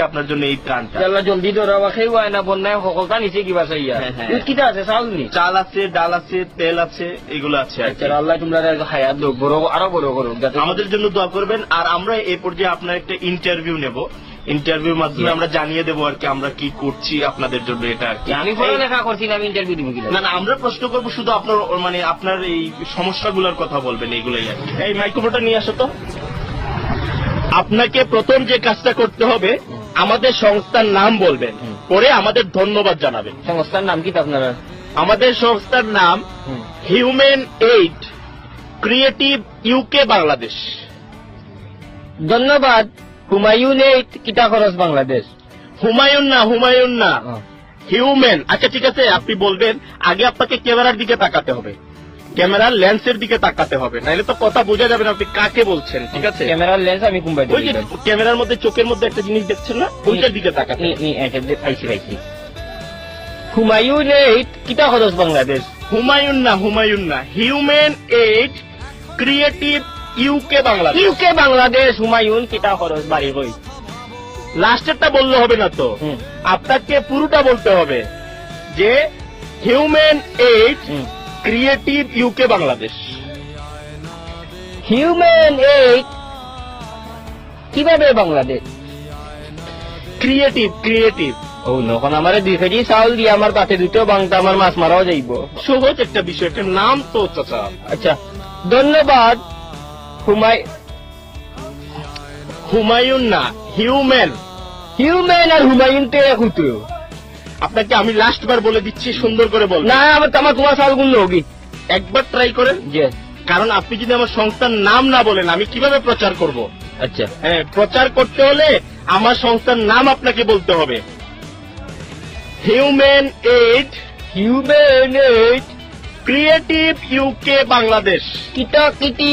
আপনার জন্য এই প্রাণটা আল্লাহ জলদি ধরা খেয়ে হয় না বন্যায় সকলটা নিচে কিবা চাইয়া কিটা আছে চাউল নি চাল আছে, ডাল আছে, তেল আছে, এগুলো আছে। আল্লাহ তোমরা হায়াত দো বড় আরো বড় করো, আমাদের জন্য দোয়া করবেন। আর আমরা এই পর্যায়ে আপনার একটা ইন্টারভিউ নেব, ইন্টারভিউর মাধ্যমে আমরা জানিয়ে দেবো আর কি আমরা কি করছি আপনাদের জন্য। এটা আর কি আমি পড়ালেখা করছি না, আমি ইন্টারভিউ দিব কিনা? না, আমরা প্রশ্ন করবো শুধু আপনার মানে আপনার এই সমস্যাগুলোর কথা বলবেন, এইগুলোই আর কি। এই মাইক্রোফোনটা নিয়ে আসো তো। আপনাকে প্রথম যে কাজটা করতে হবে, আমাদের সংস্থার নাম বলবেন, পরে আমাদের ধন্যবাদ জানাবেন। সংস্থার নাম কি আপনারা? আমাদের সংস্থার নাম human aid creative UK Bangladesh. ধন্যবাদ। হুমায়ুন এইড কিটা খরচ বাংলাদেশ। হুমায়ুন না হিউম্যান। আচ্ছা ঠিক আছে, আপনি বলবেন। আগে আপনাকে ক্যামেরার দিকে তাকাতে হবে, ক্যামেরার লেন্সের দিকে তাকাতে হবে, নাহলে তো কথা বোঝা যাবে না আপনি কাকে বলছেন। ঠিক আছে, ক্যামেরার লেন্স আমি কোনবাই ওই যে ক্যামেরার মধ্যে চোখের মধ্যে একটা জিনিস দেখছেন না, ওইটার দিকে তাকাতে। পাইছি। হুমায়ুন এইড কিটা খরচ বাংলাদেশ। হুমায়ুন না human aid creative UK Bangladesh. UK Bangladesh Humayun কিটা খরচ বাড়ি কই। লাস্টেরটা বললে হবে না তো, আপনাকে পুরোটা বলতে হবে যে human aid creative UK Bangladesh. Human aid কিভাবে বাংলাদেশ ক্রিয়েটিভ। ও নখন আমার 2 কেজি চাউল দিয়ে আমার পাতে দুটো বাংটা আমার মাছ মারাও যাইব। সহজ একটা বিষয়, একটা নাম তো চাচা। আচ্ছা ধন্যবাদ। হুমায়ুন না হিউম্যান আর হুমায়ুন তে খুঁতো। আপনাকে আমি লাস্ট বার বলে দিচ্ছি, সুন্দর করে বল। না আমার তোমার চাউল গুলো হোগি একবার ট্রাই করেন। কারণ আপনি যদি আমার সংস্থার নাম না বলেন আমি কিভাবে প্রচার করব? আচ্ছা হ্যাঁ, প্রচার করতে হলে আমার সংস্থার নাম আপনাকে বলতে হবে। Human aid creative UK Bangladesh. কিটা কিটি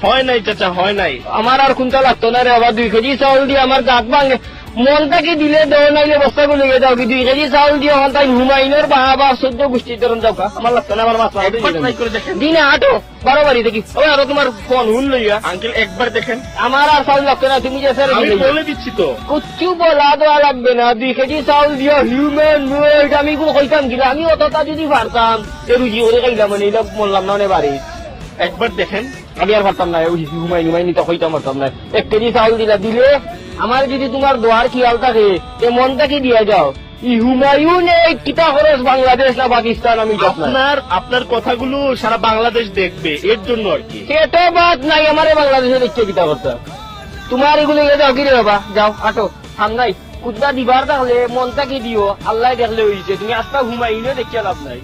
হয় নাই চাচা, হয় নাই। আমার আর কোনটা লাগতো না রে বাবা। 2 কেজি চাউল দিয়ে আমার দাঁত ভাঙে। মনটাকে দিলে দেও নাইলে বস্তা গুলো নিয়ে যাও। 2 কেজি চাউল দিয়ে আমার তাই হুমায়ুনের বাবা 14 গোষ্ঠীর ধরুন যাও। আমার লাগতো না, আমার মাছ দিনে 8 12 বাড়ি দেখি। আরো তোমার ফোন হুন লইয়া আঙ্কেল একবার দেখেন। আমার আর চাউল লাগতো না, তুমি যে আমি বলে দিচ্ছি তো। কিচ্ছু বলা দেওয়া লাগবে না। 2 কেজি চাউল দিয়ে হিউম্যান এইড আমি কোনো কইতাম কিনা। আমি অতটা যদি পারতাম রুজি করে খাইলাম, মানে এটা বললাম না অনেক বাড়ি। একবার দেখেন। আমি আর পারতাম না, হুমায়ুন তো হইতাম পারতাম না। 1 কেজি চাউল দিলে আমার যদি তোমার দোয়ার খেয়াল থাকে এ মনটাকে দিয়ে যাও। হুমায়ুন এইড কিটা খরচ বাংলাদেশ না পাকিস্তান আমি আপনার কথাগুলো সারা বাংলাদেশ দেখবে, এর জন্য আর কি। সেটা বাদ নাই, আমার বাংলাদেশে দেখতে কিটা করতে তোমার এগুলো যাও কি রে বাবা, যাও আটো ঠান্ডাই কুদ্দা দিবার তাহলে মনটাকে দিও। আল্লাহ দেখলে হইছে, তুমি আস্তা হুমায়ুনে দেখিয়া লাভ নাই।